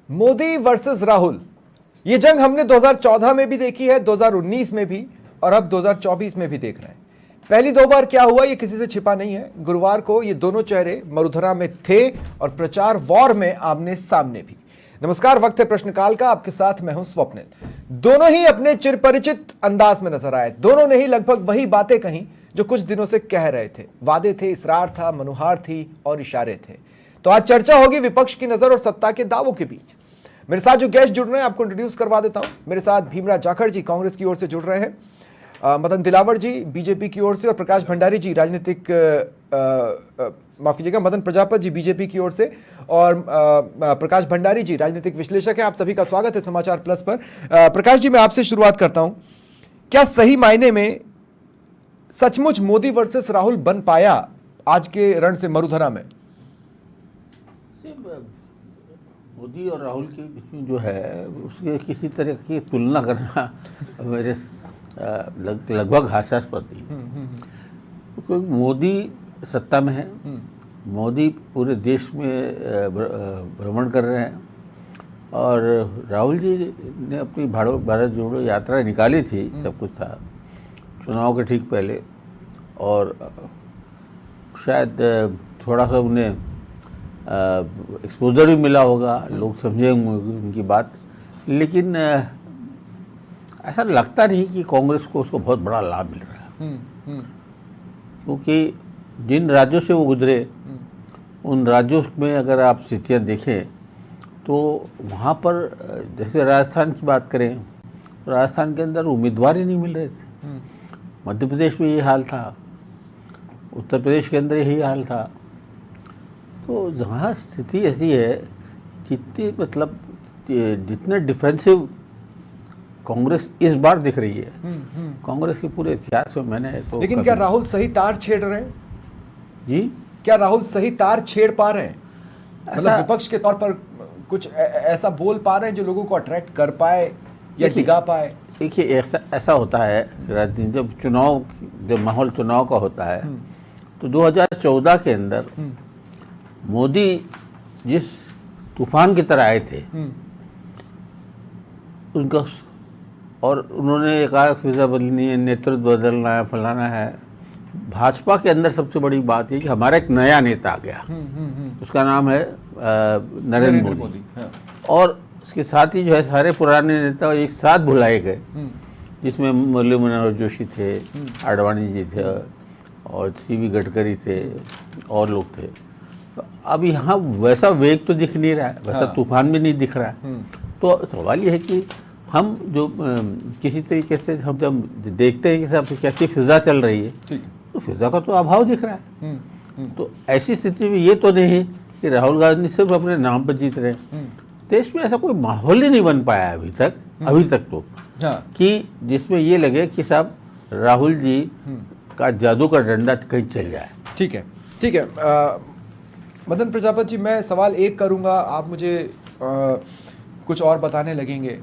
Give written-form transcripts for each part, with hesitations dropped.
Modi versus Rahul, ये जंग हमने 2014 में भी देखी है, 2019 में भी, और अब 2024 में भी देख रहे हैं। पहली दो बार क्या हुआ ये किसी से छिपा नहीं है। गुरुवार को ये दोनों चेहरे मरुधरा में थे और प्रचार वॉर में आमने सामने भी। नमस्कार, वक्त है प्रश्नकाल का, आपके साथ मैं हूं स्वप्निल। दोनों ही अपने चिरपरिचित अंदाज में नजर आए। दोनों ने ही लगभग वही बातें कही जो कुछ दिनों से कह रहे थे। वादे थे, इसरार था, मनुहार थी और इशारे थे। तो आज चर्चा होगी विपक्ष की नजर और सत्ता के दावों के बीच। मेरे साथ जो गेस्ट जुड़ रहे हैं आपको इंट्रोड्यूस करवा देता हूं। मेरे साथ भीमराव जाखड़ जी कांग्रेस की ओर से जुड़ रहे हैं, मदन दिलावर जी बीजेपी की ओर से, और प्रकाश भंडारी जी राजनीतिक माफ कीजिएगा मदन प्रजापत जी बीजेपी की ओर से, और प्रकाश भंडारी जी राजनीतिक विश्लेषक हैं। आप सभी का स्वागत है समाचार प्लस पर। प्रकाश जी, मैं आपसे शुरुआत करता हूं। क्या सही मायने में सचमुच मोदी वर्सेस राहुल बन पाया आज के रण से मरुधरा में? मोदी और राहुल के बीच में जो है उसके किसी तरह की तुलना करना मेरे लगभग हास्यास्पद ही। क्योंकि मोदी सत्ता में है, मोदी पूरे देश में भ्रमण कर रहे हैं, और राहुल जी ने अपनी भारत जोड़ो यात्रा निकाली थी, सब कुछ था चुनाव के ठीक पहले, और शायद थोड़ा सा उन्हें एक्सपोजर भी मिला होगा, लोग समझे होंगे उनकी बात। लेकिन ऐसा लगता नहीं कि कांग्रेस को उसको बहुत बड़ा लाभ मिल रहा है। क्योंकि जिन राज्यों से वो गुजरे उन राज्यों में अगर आप स्थितियाँ देखें तो वहाँ पर, जैसे राजस्थान की बात करें, राजस्थान के अंदर उम्मीदवार ही नहीं मिल रहे थे। मध्य प्रदेश में यही हाल था, उत्तर प्रदेश के अंदर यही हाल था। तो जहाँ स्थिति ऐसी है, कितनी मतलब जितने डिफेंसिव कांग्रेस इस बार दिख रही है, कांग्रेस के पूरे इतिहास में मैंने तो। लेकिन क्या राहुल सही तार छेड़ रहे हैं जी? क्या राहुल सही तार छेड़ पा रहे हैं? मतलब विपक्ष के तौर पर कुछ ऐसा बोल पा रहे हैं जो लोगों को अट्रैक्ट कर पाए या डिगा पाए? देखिए, ऐसा होता है राजनीति, जब माहौल चुनाव का होता है तो 2014 के अंदर मोदी जिस तूफान की तरह आए थे उनका, और उन्होंने कहा फिजा बदलनी है, नेतृत्व बदलना है, फलाना है। भाजपा के अंदर सबसे बड़ी बात है कि हमारा एक नया नेता आ गया, उसका नाम है नरेंद्र मोदी। और उसके साथ ही जो है सारे पुराने नेता एक साथ भुलाए गए, जिसमें मुरली मनोहर जोशी थे, आडवाणी जी थे, और सीवी गडकरी थे, और लोग थे। अब यहाँ वैसा वेग तो दिख नहीं रहा है, वैसा तूफान भी नहीं दिख रहा है। तो सवाल ये है कि हम जो किसी तरीके से हम जब देखते हैं कि सब कैसी फिजा चल रही है, तो फिजा का तो अभाव दिख रहा है। तो ऐसी स्थिति में ये तो नहीं कि राहुल गांधी सिर्फ अपने नाम पर जीत रहे हैं। देश में ऐसा कोई माहौल ही नहीं बन पाया अभी तक तो, कि जिसमें ये लगे कि साहब राहुल जी का जादू का डंडा कहीं चल जाए। ठीक है। मदन प्रजापत जी, मैं सवाल एक करूंगा, आप मुझे कुछ और बताने लगेंगे।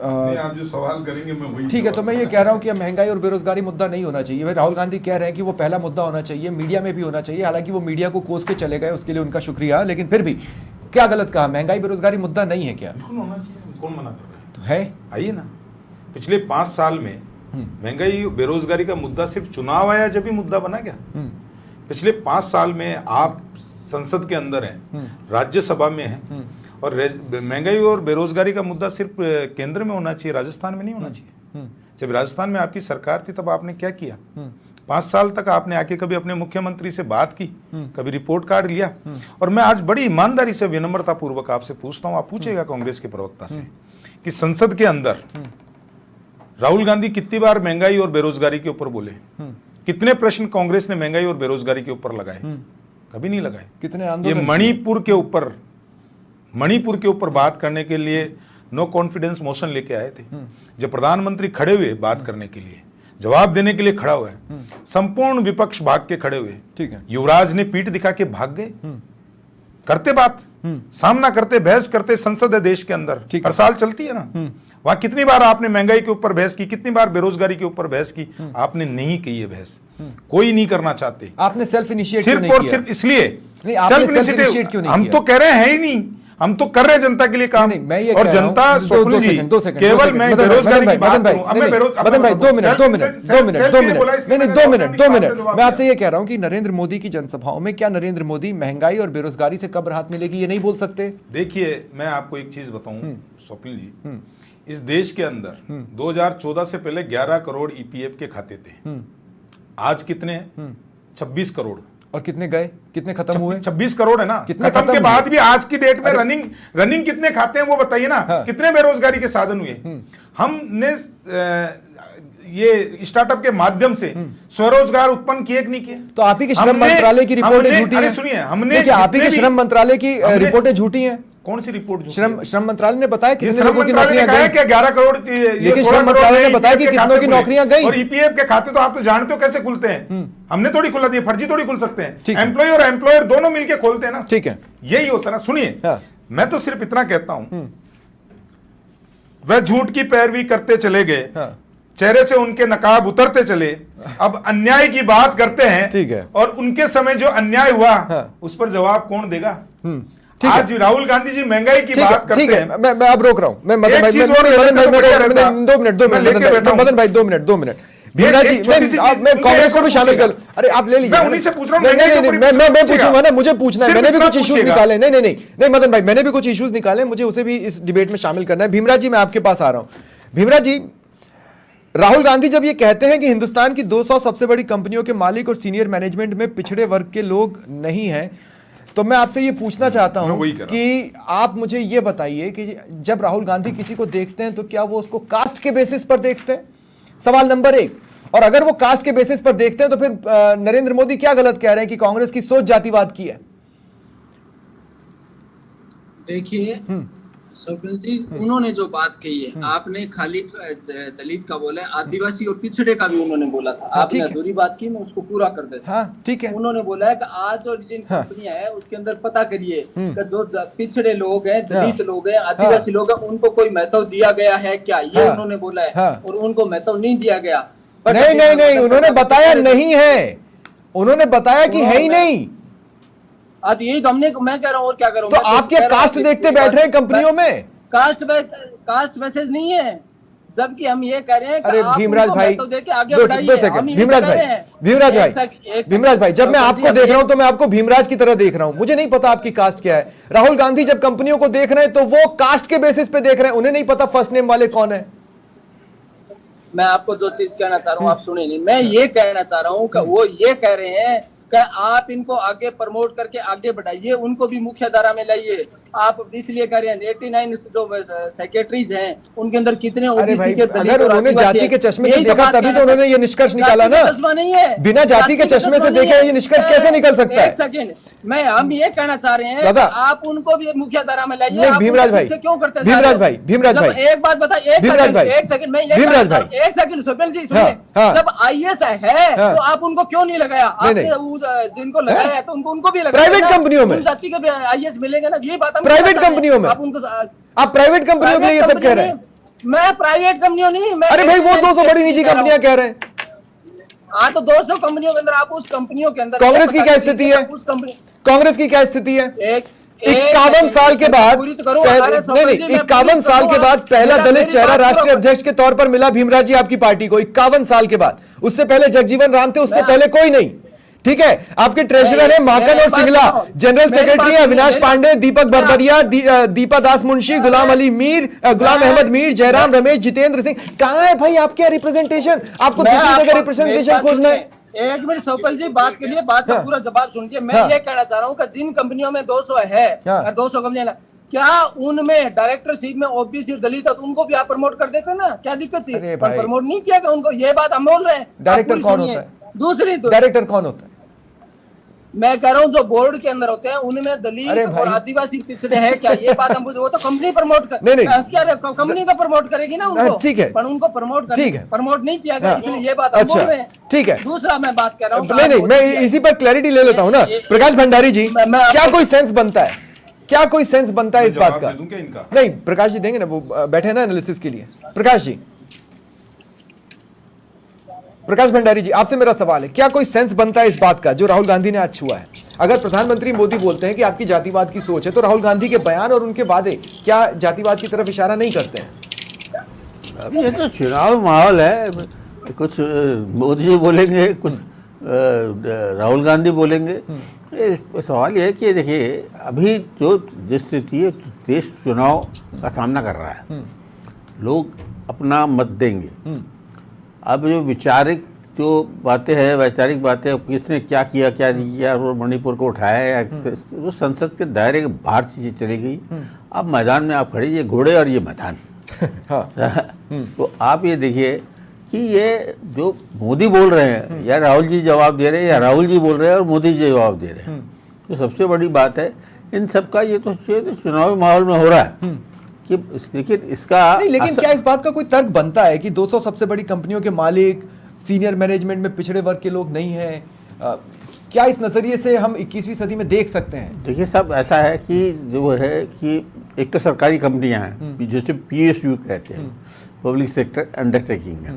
आप जो सवाल करेंगे मैं वही। ठीक है, तो मैं ये कह रहा हूँ कि महंगाई और बेरोजगारी मुद्दा नहीं होना चाहिए। राहुल गांधी कह रहे हैं कि वो पहला मुद्दा होना चाहिए, मीडिया में भी होना चाहिए। हालांकि वो मीडिया को कोस के चले गए, उसके लिए उनका शुक्रिया। लेकिन फिर भी क्या गलत कहा? महंगाई बेरोजगारी मुद्दा नहीं है क्या? बिल्कुल होना चाहिए, कौन मना कर रहा है? तो है, आइए ना, पिछले 5 साल में महंगाई बेरोजगारी का मुद्दा सिर्फ चुनाव आया जब ही मुद्दा बना क्या? पिछले 5 साल में आप संसद के अंदर हैं, राज्यसभा में हैं, और महंगाई और बेरोजगारी का मुद्दा सिर्फ केंद्र में होना चाहिए, राजस्थान में नहीं होना चाहिए। जब राजस्थान में आपकी सरकार थी तब आपने क्या किया? 5 साल तक आपने आके कभी अपने मुख्यमंत्री से बात की, कभी रिपोर्ट कार्ड लिया? और मैं आज बड़ी ईमानदारी से विनम्रता पूर्वक आपसे पूछता हूं, आप पूछेगा कांग्रेस के प्रवक्ता से कि संसद के अंदर राहुल गांधी कितनी बार महंगाई और बेरोजगारी के ऊपर बोले? कितने प्रश्न कांग्रेस ने महंगाई और बेरोजगारी के ऊपर लगाए? कभी नहीं लगाए। कितने आंदोलन? ये मणिपुर के ऊपर बात करने के लिए नो कॉन्फिडेंस मोशन लेके आए थे, जब प्रधानमंत्री खड़े हुए बात करने के लिए, जवाब देने के लिए खड़ा हुआ है, संपूर्ण विपक्ष भाग के खड़े हुए। ठीक है, युवराज ने पीठ दिखा के भाग गए। करते बात, सामना करते, बहस करते, संसद है देश के अंदर, हर साल चलती है ना। वहां कितनी बार आपने महंगाई के ऊपर बहस की, कितनी बार बेरोजगारी के ऊपर बहस की? आपने नहीं की ये बहस, कोई नहीं करना चाहते। आपने सेल्फ इनिशिएट सिर्फ और सिर्फ इसलिए, सेल्फ इनिशिएटिव हम तो कह रहे हैं ही नहीं। हम तो कर रहे हैं जनता के लिए काम। नहीं, मैं ये और कह रहा हूं- जनता स्वप्निल जी केवल मैं बेरोजगारी की बात करूं, अब मैं बेरोजगारी, मदन भाई 2 मिनट 2 मिनट 2 मिनट 2 मिनट नहीं नहीं 2 मिनट 2 मिनट मैं आपसे ये कह रहा हूं कि नरेंद्र मोदी की जनसभाओं में क्या नरेंद्र मोदी महंगाई और बेरोजगारी से कब राहत मिलेगी ये नहीं बोल सकते? देखिए मैं आपको एक चीज बताऊं स्वप्निल जी, इस देश के अंदर 2014 से पहले 11 करोड़ ईपीएफ के खाते थे। आज कितने हैं? 26 करोड़। और कितने गए, कितने खत्म हुए? 26 करोड़ है ना। कितने खत्म खत्म के बाद हुए? भी आज की डेट में रनिंग कितने खाते हैं वो बताइए ना। हाँ। कितने बेरोजगारी के साधन हुए? हमने ये स्टार्टअप के माध्यम से स्वरोजगार उत्पन्न किए कि नहीं किए? तो आप ही के श्रम मंत्रालय की रिपोर्टें झूठी हैं। अरे सुनिए, हमने देखिए, आप ही के श्रम मंत्रालय की रिपोर्टें झूठी हैं। कौन सी रिपोर्ट झूठी श्रम है? श्रम मंत्रालय ने बताया ये कितने श्रम लोगों की मंत्रालय ने नौकरियां कहा है गई। कि 11 करोड़ लेकिन श्रम मंत्रालय ने बताया कि कितनों की नौकरियां गई। और ईपीएफ के खाते तो आप तो जानते हो कैसे खुलते हैं। हमने थोड़ी खुला दिए, फर्जी थोड़ी खुल सकते ठीक हैं। है। एम्प्लॉय और एम्प्लॉयर दोनों मिलकर खोलते हैं ना। ठीक है, यही होता है ना। सुनिए, हाँ। मैं तो सिर्फ इतना कहता हूं, वह झूठ की पैरवी करते चले गए, हाँ। चेहरे से उनके नकाब उतरते चले, अब अन्याय की बात करते हैं। ठीक है। और उनके समय जो अन्याय हुआ हाँ। उस पर जवाब कौन देगा? ठीक है। आज राहुल गांधी जी महंगाई की ठीक बात है, करते ठीक हैं। है, मैं अब रोक रहा हूं। मैं मदन एक भाई चीज और मदन भाई लेकर तो बढ़िया रहता। 2 मिनट 2 मैं मिनट लेके बैठा हूं। मदन भाई 2 मिनट 2 मिनट भीमराज जी, एक छोटी सी चीज मैं सुनिए, कांग्रेस को भी इसको शामिल कर, पूछिएगा। अरे आप ले लीजिए। मैं उन्हीं से पूछ रहा हूं, नहीं महंगाई नहीं के नहीं, ऊपर मैं पूछिएगा। पूछूंगा ना, मुझे पूछना है। सिर्फ मैंने भी इतना कुछ इश्यूज पूछिएगा। निकाले। नहीं नहीं नहीं नहीं मदन भाई, मैंने भी कुछ इश्यूज निकाले, मुझे उसे भी इस डिबेट में शामिल करना है। भीमराज जी, मैं आपके पास आ रहा हूं। भीमराज जी, राहुल गांधी जब ये कहते हैं कि हिंदुस्तान की 200 सबसे बड़ी कंपनियों के मालिक और सीनियर मैनेजमेंट में पिछड़े वर्ग के लोग नहीं हैं, तो मैं आपसे ये पूछना चाहता हूं कि आप मुझे ये बताइए कि जब राहुल गांधी किसी को देखते हैं तो क्या वो उसको कास्ट के बेसिस पर देखते हैं? सवाल नंबर 1। और अगर वो कास्ट के बेसिस पर देखते हैं तो फिर नरेंद्र मोदी क्या गलत कह रहे हैं कि कांग्रेस की सोच जातिवाद की है? देखिए स्वप्निल जी, उन्होंने जो बात कही है, आपने खाली दलित का बोला है, आदिवासी और पिछड़े का भी उन्होंने बोला था। आपने अधूरी बात की, मैं उसको पूरा कर देता हूं। हाँ, ठीक है। उन्होंने बोला है कि आज जो जिन कंपनियां हैं उसके अंदर पता करिए कि जो पिछड़े लोग हैं, दलित लोग हैं, आदिवासी लोग हैं, उनको कोई महत्व दिया गया है क्या, ये उन्होंने बोला है। और उनको महत्व नहीं दिया गया। नहीं नहीं नहीं, उन्होंने बताया नहीं है, उन्होंने बताया कि है ही नहीं। आज यही तो मैं कह रहा हूँ, और क्या करूँ? तो आप क्या कास्ट देखते बैठ रहे हैं कंपनियों में? कास्ट मैसेज नहीं है, जबकि हम ये कह रहे हैं कि अरे आप भीमराज उनको भाई, महत्व देके आगे 2 बढ़ाइए। सेकंड, हम ये भीमराज कह रहे भाई, हैं। भीमराज भाई, जब मैं आपको देख रहा हूं तो मैं आपको भीमराज की तरह देख रहा हूं। मुझे नहीं पता आपकी कास्ट क्या है। राहुल गांधी जब कंपनियों को देख रहे हैं तो वो कास्ट के बेसिस पे देख रहे हैं, उन्हें नहीं पता फर्स्ट नेम वाले कौन है। मैं आपको जो चीज कहना चाह रहा हूँ आप सुने नहीं। मैं ये कहना चाह रहा हूँ कि वो ये कह रहे हैं कि आप इनको आगे प्रमोट करके आगे बढ़ाइए, उनको भी मुख्य धारा में लाइए। आप इसलिए कह रहे हैं 89 जो सेक्रेटरीज हैं उनके अंदर कितने अरे ओबीसी भाई, के दलित अगर और उन्होंने आदिवासी जाति हैं। के चश्मे से यही तो देखा बात तभी कहना तो उन्होंने चाहते ये निष्कर्ष हैं। निकाला जाति ना। का चश्मा नहीं है, बिना जाति के चश्मे से देखे ये निष्कर्ष कैसे निकल सकता है? एक सेकंड, हम ये कहना चाह रहे हैं दादा, आप उनको भी मुख्य धारा में लाइए। नहीं, आप भीमराज उनको भाई, पीछे क्यों करते हैं? भीमराज भाई, एक बात बताइए, भीमराज भाई, एक सेकंड, मैं ये भीमराज भाई, एक सेकंड स्वप्निल जी सुनिए। हाँ। जब आईएएस है तो आप उनको क्यों नहीं लगाया? आपने जिनको लगाया है तो उनको भी लगाया। प्राइवेट कंपनियों में जाति के आईएएस मिलेंगे ना, ये बात हम प्राइवेट कंपनियों में आप उनको, आप प्राइवेट कंपनियों के लिए ये सब कह रहे हैं? मैं प्राइवेट कंपनियों नहीं, अरे भाई, वो 200 बड़ी निजी कंपनियां कह रहे हैं। हाँ, तो 200 कंपनियों के अंदर आप उस कंपनियों के अंदर कांग्रेस की क्या स्थिति है? उस कंपनी, कांग्रेस की क्या स्थिति है? 51 साल के बाद पूरी तो करो। नहीं 51 साल के बाद पहला दलित चेहरा राष्ट्रीय अध्यक्ष के तौर पर मिला भीमराज जी आपकी पार्टी को। 51 साल के बाद। उससे पहले जगजीवन राम थे, उससे पहले कोई नहीं। ठीक है, आपके ट्रेजरर है माकन और सिंगला, जनरल सेक्रेटरी है अविनाश पांडे, दीपक बरबरिया, दीपा दास मुंशी, गुलाम अहमद मीर, जयराम रमेश, जितेंद्र सिंह। कहां है भाई आपके रिप्रेजेंटेशन? आपको दूसरी जगह रिप्रेजेंटेशन खोजना है। एक मिनट स्वप्निल जी, बात के लिए बात का पूरा जवाब सुनिए। मैं ये कहना चाह रहा हूँ कि जिन कंपनियों में 200 है, 200 कंपनियां, क्या उनमें डायरेक्टरशिप में ओबीसी दलित उनको भी आप प्रमोट कर देते ना? क्या दिक्कत थी? पर प्रमोट नहीं किया गया उनको, ये बात हम बोल रहे हैं। डायरेक्टर कौन होता है? दूसरी डायरेक्टर कौन होता है? मैं कह रहा हूँ जो बोर्ड के अंदर होते हैं उनमें दलित और आदिवासी पिछड़े हैं क्या? ये बात हम वो तो कंपनी प्रमोट कर, कंपनी तो प्रमोट करेगी ना उनको। ठीक है, पर उनको प्रमोट प्रमोट नहीं किया गया, इसलिए ये बात हम बोल रहे हैं। ठीक है, दूसरा मैं बात कर रहा हूँ, नहीं, मैं इसी पर क्लैरिटी ले लेता हूँ ना। प्रकाश भंडारी जी, क्या कोई सेंस बनता है? क्या कोई सेंस बनता है इस बात का? नहीं, प्रकाश जी देंगे ना, वो बैठे ना एनालिसिस के लिए। प्रकाश जी, प्रकाश भंडारी जी, आपसे मेरा सवाल है, क्या कोई सेंस बनता है इस बात का जो राहुल गांधी ने आज छुआ है? अगर प्रधानमंत्री मोदी बोलते हैं कि आपकी जातिवाद की सोच है, तो राहुल गांधी के बयान और उनके वादे क्या जातिवाद की तरफ इशारा नहीं करते हैं? अब ये तो चुनाव माहौल है, कुछ मोदी जी बोलेंगे, कुछ राहुल गांधी बोलेंगे। ये सवाल ये है कि देखिए अभी जो जिस स्थिति है, देश चुनाव का सामना कर रहा है, लोग अपना मत देंगे। अब जो विचारिक जो बातें हैं, वैचारिक बातें, किसने क्या किया क्या नहीं किया, और मणिपुर को उठाया या वो संसद के दायरे के बाहर चीज़ें चली गई। अब मैदान में आप खड़े, ये घोड़े और ये मैदान। हाँ। तो आप ये देखिए कि ये जो मोदी बोल रहे हैं या राहुल जी जवाब दे रहे हैं, या राहुल जी बोल रहे हैं और मोदी जी जवाब दे रहे हैं, तो सबसे बड़ी बात है इन सब का ये तो चुनावी माहौल में हो रहा है कि देखिए इसका नहीं, लेकिन क्या इस बात का कोई तर्क बनता है कि 200 सबसे बड़ी कंपनियों के मालिक सीनियर मैनेजमेंट में पिछड़े वर्ग के लोग नहीं हैं? क्या इस नजरिए से हम 21वीं सदी में देख सकते हैं? देखिए सब ऐसा है कि जो है कि एक तो सरकारी कंपनियां हैं, जैसे PSU कहते हैं, पब्लिक सेक्टर अंडरटेकिंग है,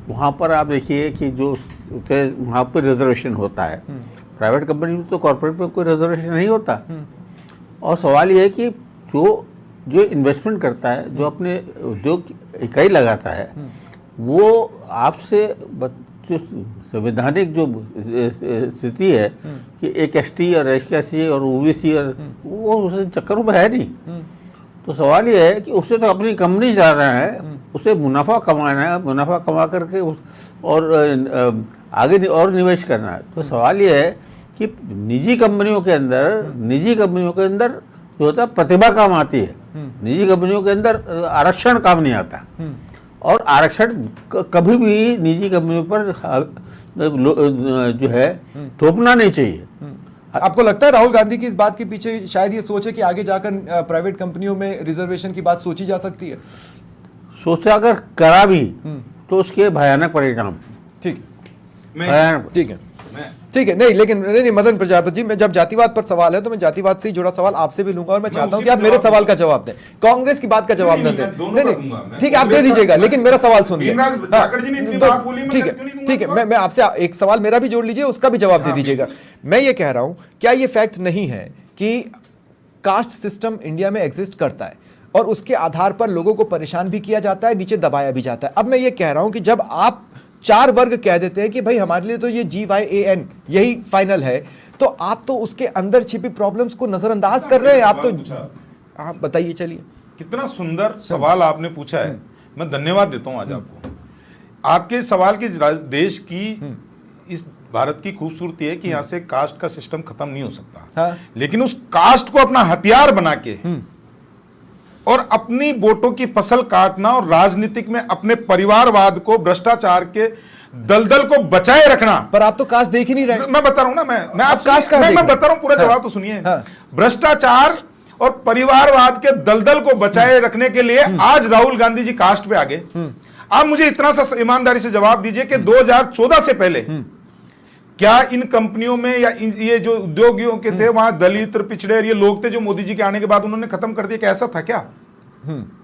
वहाँ पर आप देखिए कि जो वहाँ पर रिजर्वेशन होता है। प्राइवेट कंपनी में तो कॉर्पोरेट में कोई रिजर्वेशन नहीं होता। और सवाल ये है कि जो इन्वेस्टमेंट करता है, जो अपने उद्योग इकाई लगाता है, वो आपसे जो संवैधानिक जो स्थिति है कि एक ST और SC और OBC और वो उस चक्करों में है नहीं। तो सवाल ये है कि उसे तो अपनी कंपनी चला रहा है, उसे मुनाफा कमाना है, मुनाफा कमा करके और आगे और निवेश करना है। तो सवाल ये है कि निजी कंपनियों के अंदर जो होता है प्रतिभा काम आती है, निजी कंपनियों के अंदर आरक्षण काम नहीं आता। और आरक्षण कभी भी निजी कंपनियों पर जो है थोपना नहीं चाहिए। आपको लगता है राहुल गांधी की इस बात के पीछे शायद ये सोच है कि आगे जाकर प्राइवेट कंपनियों में रिजर्वेशन की बात सोची जा सकती है? सोचा अगर करा भी तो उसके भयानक परिणाम। ठीक भयानक। ठीक है, नहीं लेकिन नहीं मदन प्रजापति जी, मैं जब जातिवाद पर सवाल है तो मैं जातिवाद से ही जुड़ा सवाल आपसे भी लूंगा, और मैं चाहता हूं कि आप मेरे सवाल का जवाब दें, कांग्रेस की बात का जवाब न दें। नहीं, ठीक है, आप दे दीजिएगा, लेकिन मेरा सवाल सुनिए। ठीक है, मैं आपसे एक सवाल मेरा भी जोड़ लीजिए, उसका भी जवाब दे दीजिएगा। मैं ये कह रहा हूं, क्या ये फैक्ट नहीं है कि कास्ट सिस्टम इंडिया में एग्जिस्ट करता है और उसके आधार पर लोगों को परेशान भी किया जाता है, नीचे दबाया भी जाता है? अब मैं ये कह रहा हूं कि जब आप 4 वर्ग कह देते हैं कि भाई हमारे लिए तो ये GYAN यही फाइनल है, तो आप तो उसके अंदर छिपी प्रॉब्लम्स को नजरअंदाज कर रहे हैं। आप तो आप बताइए, चलिए। कितना सुंदर सवाल आपने पूछा है, मैं धन्यवाद देता हूं आज आपको। आपके सवाल की देश की इस भारत की खूबसूरती है कि यहाँ से कास्ट का सिस्टम खत्म नहीं हो सकता। हाँ। लेकिन उस कास्ट को अपना हथियार बना के और अपनी वोटों की फसल काटना और राजनीतिक में अपने परिवारवाद को, भ्रष्टाचार के दलदल को बचाए रखना। पर आप तो कास्ट देख ही नहीं रहे। मैं बता रहा हूं ना, मैं आप कास्ट का मैं बता रहा हूं, पूरा जवाब तो सुनिए। हाँ। भ्रष्टाचार और परिवारवाद के दलदल को बचाए रखने के लिए आज राहुल गांधी जी कास्ट पे आगे। आप मुझे इतना सा ईमानदारी से जवाब दीजिए कि 2014 से पहले क्या इन कंपनियों में या ये जो उद्योगियों के थे वहां दलित पिछड़े ये लोग थे जो मोदी जी के आने के बाद उन्होंने खत्म कर दिया? क्या ऐसा था? क्या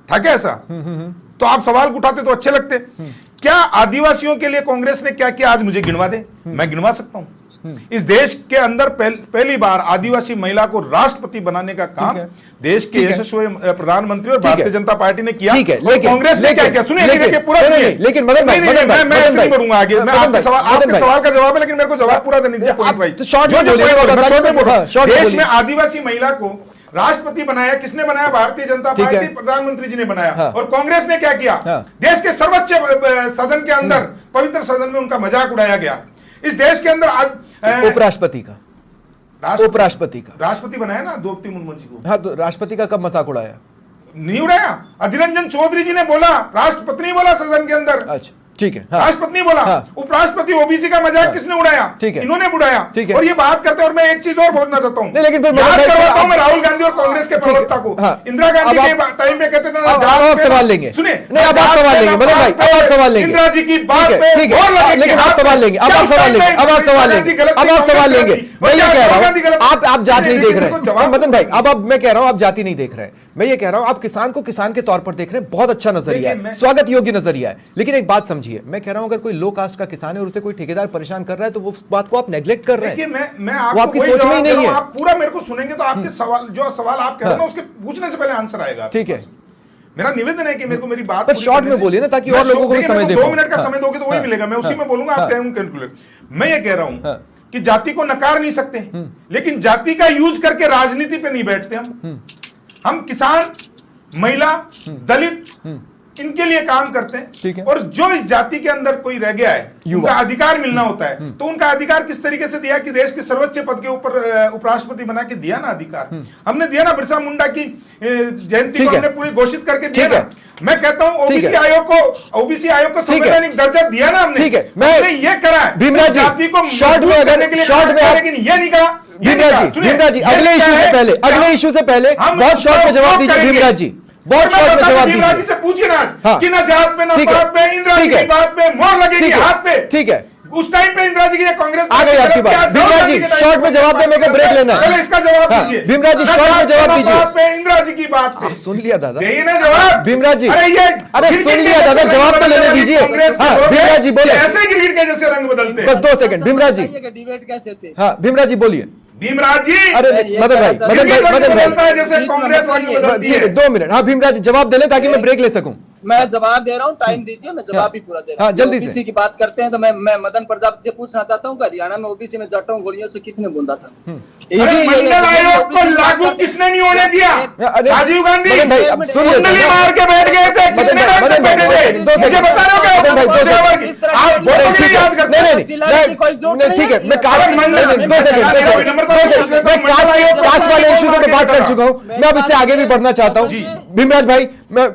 था क्या ऐसा? तो आप सवाल उठाते तो अच्छे लगते। क्या आदिवासियों के लिए कांग्रेस ने क्या किया? आज मुझे गिनवा दे, मैं गिनवा सकता हूं। इस देश के अंदर पहली बार आदिवासी महिला को राष्ट्रपति बनाने का काम देश के यशस्वी प्रधानमंत्री और भारतीय जनता पार्टी ने किया। कांग्रेस ने क्या किया? सुनिए, पूरा सुनिए। लेकिन मैं ऐसे नहीं बढ़ूंगा आगे। मैं आपके सवाल का जवाब है, लेकिन मेरे को जवाब पूरा देने दीजिए। देश में आदिवासी महिला को राष्ट्रपति बनाया किसने? बनाया भारतीय जनता पार्टी, प्रधानमंत्री जी ने बनाया। और कांग्रेस ने क्या किया? देश के सर्वोच्च सदन के अंदर, पवित्र सदन में उनका मजाक उड़ाया गया। इस देश के अंदर उपराष्ट्रपति का राष्ट्रपति बनाया ना द्रौपदी मुर्मू जी को। हाँ, तो राष्ट्रपति का कब मजाक उड़ाया? नहीं उड़ाया। अधीर रंजन चौधरी जी ने बोला, राष्ट्रपति नहीं बोला सदन के अंदर। अच्छा, ठीक है। हाँ। राष्ट्रपति बोला। हाँ। उपराष्ट्रपति ओबीसी का मजाक किसने उड़ाया? ठीक है, इन्होंने उड़ाया। ठीक है। और ये बात करते हैं, और मैं एक चीज और बोलना चाहता हूँ, लेकिन फिर याद करवाता हूं मैं राहुल गांधी और कांग्रेस के प्रवक्ता को। इंदिरा गांधी के टाइम पे कहते थे ना, आप सवाल लेंगे। सुनिए, नहीं, आप सवाल लेंगे मदन भाई, अब आप सवाल लेंगे। इंदिरा जी की बात पे, लेकिन आप सवाल लेंगे, अब आप सवाल लेंगे, अब आप सवाल लेंगे, अब आप सवाल लेंगे, अब आप सवाल लेंगे। मैं ये कह राहुल गांधी रहा गलत- हूं आप जाति नहीं देखिए, देख रहे देखो, हैं जवाब- मदन भाई, अब मैं कह रहा हूं आप जाति नहीं देख रहे हैं, मैं ये कह रहा हूं आप किसान को किसान के तौर पर देख रहे हैं, बहुत अच्छा नजरिया देखिए, है, स्वागत योग्य नजरिया है। लेकिन एक बात समझिए, मैं कह रहा हूं अगर कोई लो कास्ट का किसान है और उसे कोई ठेकेदार परेशान कर रहा है तो वो उस बात को आप नेग्लेक्ट कर रहे देखिए हैं। मैं वो आपको आपकी वही सोच में ही जवाब दे नहीं रहा हूं, है। आप पूरा मेरे को सुनेंगे तो आपके सवाल जो सवाल आप कह रहे हैं ना उसके पूछने से पहले आंसर आएगा आपके ठीक है। पास। मेरा निवेदन है कि मेरे को मेरी बात पर पूरी शॉर्ट करने में दें। बोलिए ना, ताकि मैं और लोगों को भी देखिए, समय मेरे दे 2 पाऊं। मिनट का हाँ, समय दोगे तो वही हाँ, मिलेगा, मैं उसी हाँ, में बोलूंगा, आप हाँ, कैलकुलेट। मैं ये कह रहा हूं हाँ। कि जाति को नकार नहीं सकते, लेकिन जाति का यूज करके राजनीति पे नहीं बैठते हम किसान, महिला, दलित इनके लिए काम करते ठीक है। हैं। और जो इस जाति के अंदर कोई रह गया है, उनका अधिकार मिलना होता है, तो उनका अधिकार किस तरीके से दिया कि देश के सर्वोच्च पद के ऊपर उपराष्ट्रपति बना के दिया ना अधिकार, हमने दिया ना। बिरसा मुंडा की जयंती ठीक को है। हमने पूरी घोषित करके दिया ठीक है। ना। मैं कहता हूं ठीक ओबीसी है। आयोग को ठीक है। संवैधानिक दर्जा दिया ना हमने। ठीक है। मैं हमने ये करा है भीमराव जी, जाति को शॉर्ट में मजबूत अगर- करने के लिए शॉर्ट में काम आप- किया, लेकिन ये नहीं कहा, ये नहीं कहा। सुनिए, भीमराव जी ये अगले क्या इशू से है? पहले, अगले इशू से पहले हम बहुत शॉर्ट में जवाब दीजिए करेंगे। भीमराव जी, बहुत और मैं शॉर्ट में बताता हूं, जवाब भीमराव जी दीजिए। से पूछिए ना हाँ। कि ना जात पे, ना ठीक है। पात पे, इंदिरा जी ठीक की है। बात पे मोहर लगेगी ठीक है। हाथ पे। ठीक है। उस टाइम पे इंदिरा जी की कांग्रेस आ गई आपकी बात। भीमराव जी, शॉर्ट में जवाब दे, मेरे को ब्रेक लेना है। पहले इसका जवाब हाँ, दीजिए। भीमराव जी, ना शॉर्ट में जात जवाब पे, ना दीजिए। पात पे, इंदिरा जी की बात पे सुन लिया दादा, देइए ना जवाब। भीमराव जी। अरे ये अरे क्रिकेट सुन के लिया जैसे दादा, रंग जवाब तो बदलते लेने हैं दीजिए। कांग्रेस के हाँ, लोग, भीमराव जी बोले। ऐसे ही क्रिकेट के जैसे रंग बदलते हैं। बस 2 सेकंड, भीमराव जी। डिबेट कैसे होते हैं? हाँ भीमराव जी बोलिए। भीमराव जी, अरे ये मदन भाई, क्या मदन भाई, क्रिकेट रंग मदन बदलता भाई, है जैसे बीच में कांग्रेस मत रंग बोलिए। बदलती ठीक है है। 2 मिनट। हाँ भीमराव जी जवाब दे ले ताकि मैं ब्रेक ले सकूं। मैं जवाब दे रहा हूँ, टाइम दीजिए, मैं जवाब भी पूरा दे रहा हाँ, हूँ। जल्दी से। ओबीसी की बात करते हैं तो मैं मदन प्रजापति से पूछना चाहता हूँ कि हरियाणा में ओबीसी में जटों गोलियों से किसने बूंदा था? अरे मंडल आयोग को लागू किसने नहीं होने दिया? अरे, राजीव गांधी मदन भाई, अब सुनिए, कुंडली मार के बैठ गए थे, मदन कितने भाई, बैठ मदन भाई, बैठे थे? दो सेकंड, मुझे बता रहे हो क्या? मदन भाई, दो मुझे सेकंड। और की- आप बोले, बोलो ठीक कि है। याद करते नहीं हैं। नहीं जिला की कोई नहीं जोड़ नहीं, नहीं ठीक है, है। मैं कास्ट अरे मंडल- नहीं, 2 सेकंड, मंडल- 2 सेकंड, नंबर 2 सेकंड, मैं मंडल कास्ट आयोग कास्ट वाले को इश्यू से तो बात कर कर चुका हूँ, मैं अब इससे आगे भी बढ़ना चाहता हूँ। जी। भीमराज भाई, मैं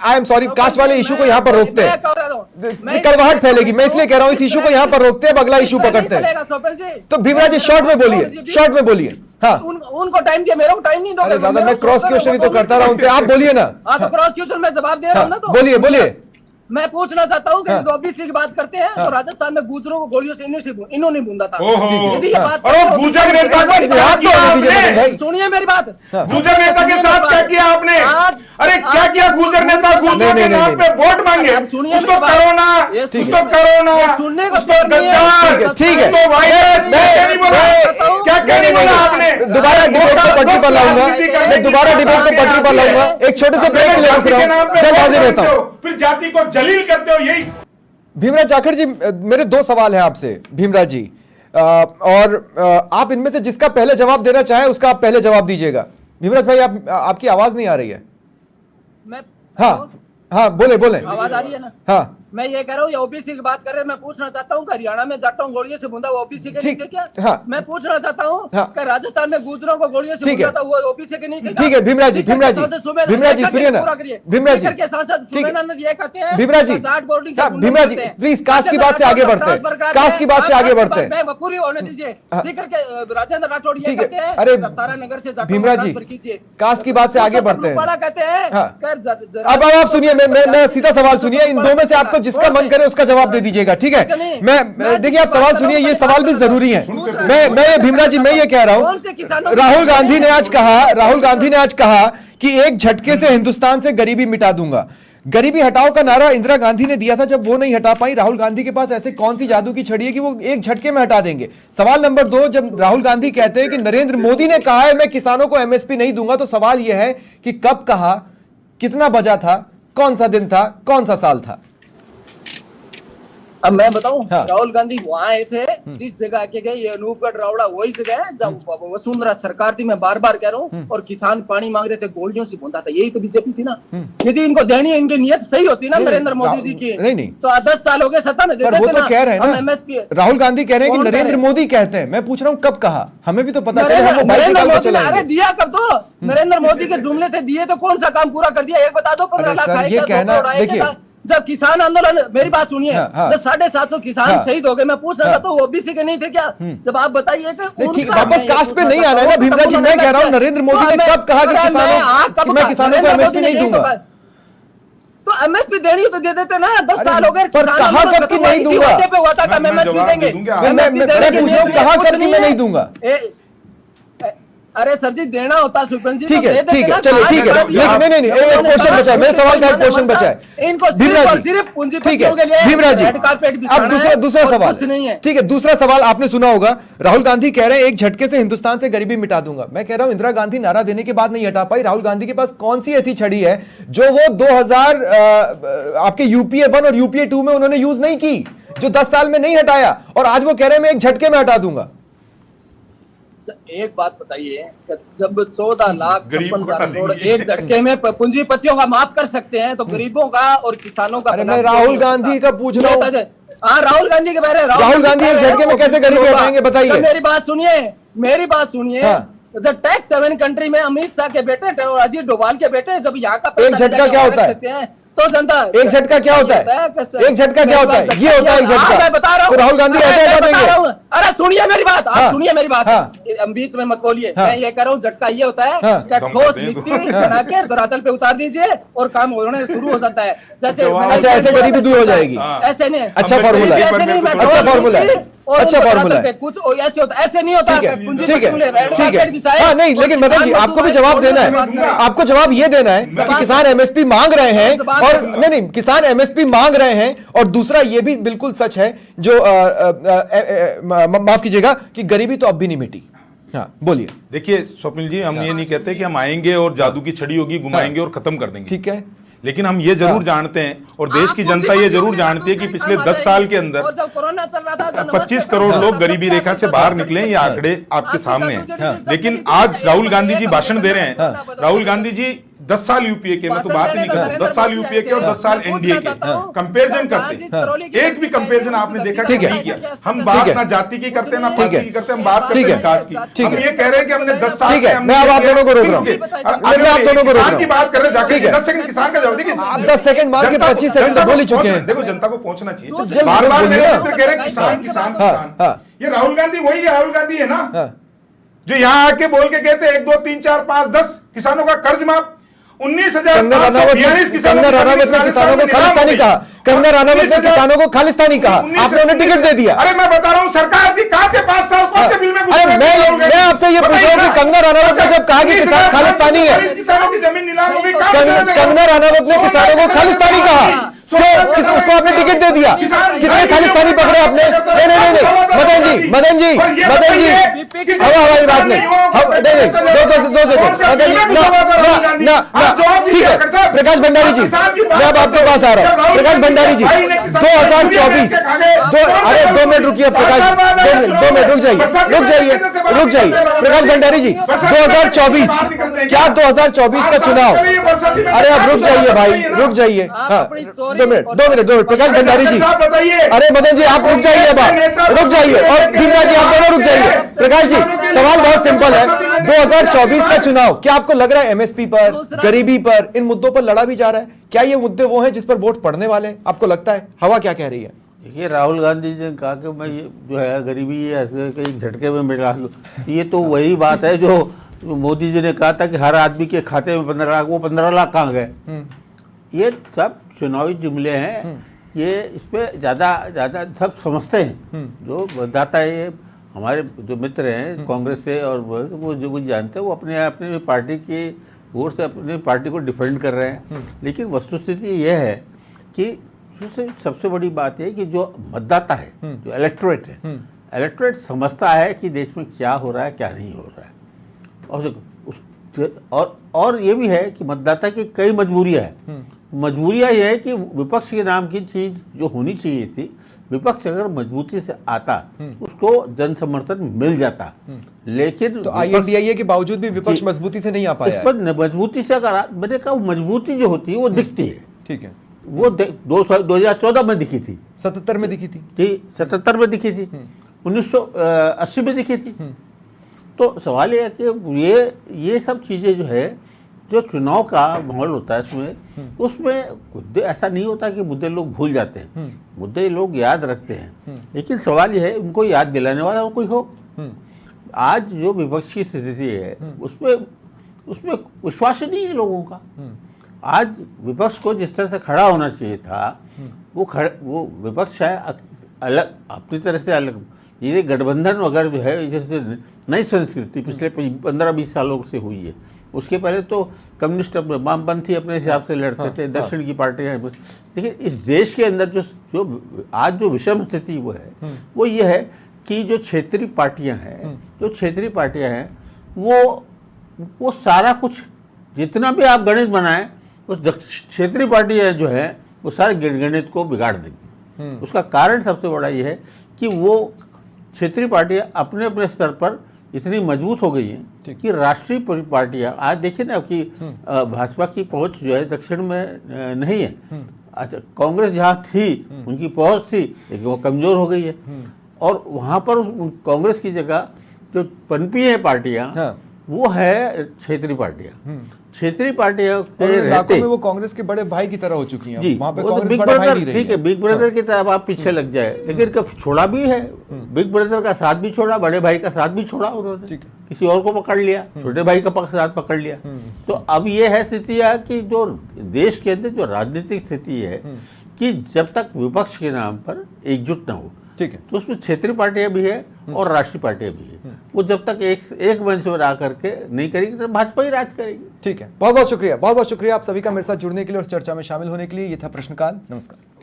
आई एम सॉरी, कास्ट वाले इशू को यहाँ पर रोकते हैं, कड़वाहट फैलेगी, मैं इसलिए कह रहा हूँ इस इशू को यहाँ पर रोकते हैं, अब अगला इशू पकड़ते हैं। तो भीमराज जी शॉर्ट में बोलिए, शॉर्ट में बोलिए। हाँ उनको टाइम दिया, मेरे को टाइम नहीं दोगे? अरे दादा, मैं क्रॉस क्वेश्चन ही तो करता रहा उनसे, आप बोलिए ना। हाँ तो क्रॉस क्वेश्चन में जवाब दे रहा हूँ ना। तो बोलिए बोलिए। मैं पूछना चाहता हूँ कि हाँ। ओबीसी की बात करते हैं तो राजस्थान में गुजरों को गोलियों से इन्होंने बूंदा था। ओहो। यदि ये बात और वो गुजर नेता को जवाब तो होने दीजिए मदन भाई। सुनिए मेरी बात। गुजर नेता के साथ क्या किया आपने? अरे क्या किया गुजर नेता? गुजरों के नाम पे वोट मांगे, आप सुनिए उसको मेरी बात। करोना, ये उसको सुनिए। करोना, ये सुनने को उसको तैयार नहीं है। गद्दार, ठीक है। उसको वायरस, क्या नहीं बोला? क्या नहीं बोला आपने? दोबारा डिबेट को पटरी पर लाऊंगा, राजनीति करने मैं की दोबारा बात डिबेट को आगे पटरी पर आती है। लाऊंगा, एक छोटे से ब्रेक के लिए रुक रहा हूँ, जल्द हाजिर रहता हूँ। फिर जाति को जलील करते हो, यही भीमराज जाखड़ जी, मेरे 2 सवाल हैं आपसे भीमराज जी, और आप इनमें से जिसका पहले जवाब देना चाहें उसका आप पहले जवाब दीजिएगा। भीमराज भाई, आपकी आवाज नहीं आ रही है। मैं हाँ हाँ, बोले बोले। आवाज आ रही है ना? हाँ मैं ये कह रहा हूँ, ये ओबीसी की बात कर रहे हैं, मैं पूछना चाहता हूँ कि हरियाणा में जटों गोलियों से बूंदा वो ओबीसी के नहीं ठीक, थे क्या? हाँ। मैं पूछना चाहता हूँ हाँ। कि राजस्थान में गुजरों को गोलियों से ठीक है। बूंदा था वो ओबीसी के नहीं थे क्या? ठीक है भीमराज जी, ठीक है, भीमराज जी, सांसद सुमेधा भीमराज जी नंदी सुनिए ना, पूरा करिए। भीमराज जी, ठीक है, सांसद ठीक है। सुमेधा नंदी ये कहते हैं भीमराज जी, कि जाट बोर्डिंग से हाँ, गुंडे भीमराज जी, बनते हैं। प्लीज कास्ट की बात से आगे बढ़ते हैं, कास्ट की बात से आगे बढ़ते हैं। मैं पूरी होने दीजिए। ठीक है, राजेंद्र राठौड़ ये ठीक है, कहते हैं अरे, तारानगर से जाटों भीमराज जी, ट्रांसफर कीजिए। कास्ट की बात से आगे बढ़ते हैं। बड़ा कहते हैं हाँ। अब अब आप सुनिए, मैं सीधा सवाल सुनिए, इन 2 में से आपको जिसका मन करे उसका जवाब दे दीजिएगा, ठीक है? मैं देखिए, आप सवाल सुनिए, ये सवाल भी जरूरी है। मैं भीमराज जी, मैं ये कह रहा हूं, राहुल गांधी ने आज कहा कि एक झटके से हिंदुस्तान से गरीबी मिटा दूंगा। गरीबी हटाओ का नारा इंदिरा गांधी ने दिया था, जब वो नहीं हटा पाई, राहुल गांधी के पास ऐसे कौन सी जादू की छड़ी है कि वो एक झटके में हटा देंगे? सवाल नंबर 2, जब राहुल गांधी कहते हैं कि नरेंद्र मोदी ने कहा है मैं किसानों को एमएसपी नहीं दूंगा, तो सवाल यह है कि कब कहा, कितना बजा था, कौन सा दिन था, कौन सा साल था? अब मैं बताऊं, हाँ। राहुल गांधी वहां आए थे, जिस जगह के गए, ये अनूपगढ़ रावड़ा वही जगह है जब वसुंधरा सरकार थी, मैं बार बार कह रहा हूँ, और किसान पानी मांग रहे थे, गोलियों से बूंदा था, यही तो बीजेपी थी ना। यदि इनको देनी है, इनकी नियत सही होती ना नहीं, नरेंद्र मोदी राहुल- जी की, नहीं। तो 10 साल हो गए सत्ता में, पर देते वो थे तो ना। कह रहे हैं हम ना, एमएसपी राहुल गांधी कह रहे हैं कि कौन कह नरेंद्र रहे हैं? मोदी कहते हैं। मैं पूछ रहा हूं कब कहा, हमें भी तो पता चले, हम नरेंद्र मोबाइल नरेंद्र निकाल के मोदी ने, अरे चलाएंगे। दिया कर दो, नरेंद्र मोदी के जुमले थे, दिए तो कौन सा काम पूरा कर दिया? एक बता दो, 15 अरे लाख सर, आए ये क्या, कहना- 2 करोड़ आए देखिए। क्या? जब किसान आंदोलन, मेरी बात सुनिए, हाँ, हाँ। जब 750 किसान हाँ। शहीद हो गए, मैं पूछना चाहता हूँ ओबीसी के नहीं थे क्या? जब आप बताइए कि नहीं, ठीक, उनका- वापस मैं ये कास्ट पे पूछना नहीं चाहता आना है ना हूँ, भीमराज जी, तब मैं उन्होंने कह रहा हूं क्या- नरेंद्र मोदी ने मैं- कब कहा कि अरे किसानों कब कि मैं कहा? किसानों को नरेंद्र एमएसपी मोदी ने नहीं यही दूंगा? कहा। तो एमएसपी देनी हो तो दे देते ना, 10 साल हो गए। पर कहा कब कि नहीं दूंगा? इसी पे हुआ था कि मैं एमएसपी जवाब देंगे। दूंगा। मैं पूछ रहा हूँ कहा कब कि मैं नहीं दूंगा? अरे सर जी देना होता सुपन जी, ठीक तो है, दे देते ठीक है, ना, चलो कहाँ ठीक है, निकाल दिया? लेकिन नहीं एक क्वेश्चन बचा है, मेरे सवाल का एक क्वेश्चन बचा है। इनको भीमराज सिर्फ और जी, सिर्फ ठीक पूंजीपतियों के है लिए भीमराज जी, रेड कारपेट अब बिछाना दूसरा है दूसरा और सवाल, कुछ नहीं है। ठीक है, दूसरा सवाल आपने सुना होगा, राहुल गांधी कह रहे हैं एक झटके से हिंदुस्तान से गरीबी मिटा दूंगा। मैं कह रहा हूं इंदिरा गांधी नारा देने के बाद नहीं हटा पाई। राहुल गांधी के पास कौन सी ऐसी छड़ी है जो वो 2000 आपके यूपीए 1 और यूपीए 2 में उन्होंने यूज नहीं की, जो 10 साल में नहीं हटाया, और आज वो कह रहे हैं मैं एक झटके में हटा दूंगा। एक बात बताइए कि जब 14 लाख गरीब 56 को हजार हटा करोड़ देंगे। एक झटके में पूंजीपतियों का माफ कर सकते हैं, तो गरीबों का और किसानों का अरे भला मैं क्यों राहुल नहीं हो गांधी सकता? का पूछ रहा हूं। हाँ राहुल गांधी के बारे में राहुल गांधी एक झटके में कैसे गरीबी हटाएंगे बताइए? तो मेरी बात सुनिए। हाँ। जब टैक्स सेवन कंट्री में अमित शाह के बेटे और अजीत डोभाल के बेटे जब यहाँ का एक झटका क्या होता है? तो जनता एक झटका क्या होता है? एक झटका क्या होता है? ये होता है एक झटका। मैं बता रहा हूँ, तो राहुल गांधी ऐसे हटा देंगे? अरे सुनिए मेरी बात, हाँ, आप सुनिए मेरी बात, हाँ, बीच में मत बोलिए। हाँ, मैं ये कह रहा हूँ झटका ये होता है हाँ, कि दम ठोस करते हैं तो। नीति बना के धरातल पे उतार दीजिए और काम होने शुरू हो जाता है। जैसे अच्छा, ऐसे गरीबी दूर हो जाएगी। हाँ। ऐसे नहीं, अच्छा फॉर्मूला है, ऐसे नहीं, मैं अच्छा ठोस फॉर्मूला है, नीति और अच्छा उनको फॉर्मूला धरातल है। पे कुछ ऐसे होता, ऐसे नहीं होता। ठीक है, पूंजीपति ठीक है, बोले, रेड ठीक कार्पेट बिछाए, है। हाँ नहीं, और लेकिन मदन जी किसान आपको भी मजदूर जवाब देना से बात है, करें। आपको जवाब ये देना है कि किसान एमएसपी मांग रहे हैं, और नहीं किसान एमएसपी मांग रहे हैं, और दूसरा ये भी बिल्कुल सच है जो माफ कीजिएगा कि गरीबी तो अब भी नहीं मिटी। हाँ बोलिए। देखिए स्वप्निल जी, हम ये नहीं कहते कि हम आएंगे और जादू की छड़ी होगी घुमाएंगे और खत्म कर देंगे, ठीक है, लेकिन हम ये जरूर जानते हैं और देश की जनता ये जरूर जानती है कि पिछले 10 साल के अंदर और जब कोरोना चल रहा था 25 करोड़ लोग गरीबी रेखा से बाहर निकले, ये आंकड़े आपके सामने हैं। लेकिन आज राहुल गांधी जी भाषण दे रहे हैं, राहुल गांधी जी 10 साल यूपीए के, मैं तो बात ही नहीं कर रहा हूं, 10 साल यूपीए के और 10 साल एनडीए के कंपैरिजन करते, एक भी कंपैरिजन आपने देखा कि नहीं किया। हम बात ना जाति की करते ना पार्टी की करते, हम बात करते हैं विकास की। हम ये कह रहे हैं कि हमने 10 साल ठीक है, मैं अब आप दोनों को रोक रहा हूं, मैं आप दोनों को रोक रहा किसान की हूं। बात कर रहे हैं, ठीक है। 10 सेकंड किसान का जवाब देखिए। आप 10 सेकंड मान के 25 सेकंड तो बोल ही चुके हैं। देखो जनता को पहुंचना चाहिए, जल्द बार बार बोलिए मेरे ना। मित्र कह रहे हैं किसान किसान हाँ, किसान। हाँ। ये राहुल गांधी वही है, राहुल गांधी है ना हाँ। जो यहाँ आके बोल के कहते 1 2 3 4 5 10 किसानों का कर्ज माफ, 19,542 कंगना रनावत ने किसानों को खालिस्तानी कहा, कंगना रनावत ने किसानों को खालिस्तानी कहा, आपने उन्हें टिकट दे दिया। अरे मैं बता रहा हूँ सरकार थी, कहाँ थे 5 साल, कौन से बिल में घुस अरे गए? मैं आपसे ये पूछ रहा हूँ कि कंगना रनावत ने जब कहा कि किसान खालिस्तानी है, किसानों की जमीन नीलाम हो गई, कंगना रनावत ने किसानों को खालिस्तानी कहा, उसको आपने टिकट दे दिया। कितने खालिस्तानी पकड़े आपने? नहीं मदन जी हवा हवाई बात नहीं, दो सेकंड मदन जी ना, ठीक है प्रकाश भंडारी जी, मैं अब आपके पास आ रहा हूँ। प्रकाश भंडारी जी 2024 अरे 2 मिनट रुकिए प्रकाश, 2 मिनट रुक जाइए प्रकाश भंडारी जी, 2024 क्या 2024 का चुनाव, अरे अब रुक जाइए भाई, रुक जाइए। हाँ 2 मिनट प्रकाश भंडारी जी, अरे मदन जी आप रुक जाइए, अब रुक जाइए, और भीमराज जी आप दोनों रुक जाइए। प्रकाश जी सवाल बहुत सिंपल है, 2024 का चुनाव क्या आपको लग रहा है एमएसपी पर, गरीबी पर, इन मुद्दों पर लड़ा भी जा रहा है? क्या ये मुद्दे वो हैं जिस पर वोट पड़ने वाले हैं? आपको लगता है हवा क्या कह रही है? देखिए राहुल गांधी जी ने कहा कि मैं ये जो है गरीबी ये ऐसे कहीं झटके में मिटा लूँ, ये तो वही बात है जो मोदी जी ने कहा था कि हर आदमी के खाते में 15 लाख, वो 15 लाख कहाँ गए? ये सब चुनावी जुमले हैं, ये इस पर ज़्यादा सब समझते हैं। जो मतदाता है हमारे जो मित्र हैं कांग्रेस से, और वो जो कुछ जानते हैं वो अपने पार्टी की ओर से अपनी पार्टी को डिफेंड कर रहे हैं। लेकिन वस्तुस्थिति यह है कि सबसे बड़ी बात यह कि जो मतदाता है, जो इलेक्टोरेट है, इलेक्टोरेट समझता है कि देश में क्या हो रहा है क्या नहीं हो रहा है। और ये भी है कि मतदाता की कई मजबूरियां हैं। मजबूरियां ये है कि विपक्ष के नाम की चीज जो होनी चाहिए थी, विपक्ष अगर मजबूती से आता उसको जन समर्थन मिल जाता, लेकिन तो INDIA के बावजूद भी विपक्ष मजबूती से नहीं आ पाया है। मजबूती से अगर मैंने कहा मजबूती जो होती है वो दिखती है, ठीक है, वो 2014 में दिखी थी, 77 में दिखी थी, ठीक 77 में दिखी थी, 1980 में दिखी थी। तो सवाल ये है कि ये सब चीज़ें जो है, जो चुनाव का माहौल होता है उसमें मुद्दे ऐसा नहीं होता कि मुद्दे लोग भूल जाते हैं, मुद्दे लोग याद रखते हैं। लेकिन सवाल यह है उनको याद दिलाने वाला कोई हो। आज जो विपक्ष की स्थिति है उसमें विश्वास ही नहीं है लोगों का। आज विपक्ष को जिस तरह से खड़ा होना चाहिए था, वो विपक्ष है अलग, अपनी तरह से अलग। ये गठबंधन वगैरह जो है, जैसे नई संस्कृति पिछले 15-20 सालों से हुई है। उसके पहले तो कम्युनिस्ट वामपंथी अपने हिसाब से लड़ते थे, दक्षिण की पार्टियां। लेकिन इस देश के अंदर जो आज जो विषम स्थिति वो है, वो ये है कि जो क्षेत्रीय पार्टियां हैं, वो सारा कुछ जितना भी आप गणित बनाएं, उस क्षेत्रीय पार्टियां जो है वो सारे गणित को बिगाड़ देंगी। उसका कारण सबसे बड़ा ये है कि वो क्षेत्रीय पार्टियां अपने अपने स्तर पर इतनी मजबूत हो गई हैं कि राष्ट्रीय पार्टियां, आज देखिए ना कि भाजपा की पहुंच जो है दक्षिण में नहीं है। अच्छा, कांग्रेस जहाँ थी उनकी पहुंच थी, लेकिन वो कमजोर हो गई है। और वहाँ पर कांग्रेस की जगह जो पनपी है पार्टियां, वो है क्षेत्रीय पार्टियां। क्षेत्रीय पार्टियों के इलाकों में वो कांग्रेस के बड़े भाई की तरह हो चुकी हैं। जी, वहाँ पे वो तो कांग्रेस बिग बड़ा भाई नहीं ब्रदर, रही ठीक है, बिग ब्रदर की तरफ आप पीछे लग जाए, लेकिन कब छोड़ा भी है, बिग ब्रदर का साथ भी छोड़ा, बड़े भाई का साथ भी छोड़ा उन्होंने, किसी और को पकड़ लिया, छोटे भाई का साथ पकड़ लिया। तो अब ये है स्थिति है कि जो देश के अंदर जो राजनीतिक स्थिति है कि जब तक विपक्ष के नाम पर एकजुट ना हो, ठीक है, तो उसमें क्षेत्रीय पार्टियां भी है और राष्ट्रीय पार्टियां भी है। वो जब तक एक मंच पर आ करके नहीं करेगी तो भाजपा ही राज करेगी। ठीक है, बहुत बहुत शुक्रिया, बहुत बहुत शुक्रिया आप सभी का मेरे साथ जुड़ने के लिए और चर्चा में शामिल होने के लिए। ये था प्रश्नकाल। नमस्कार।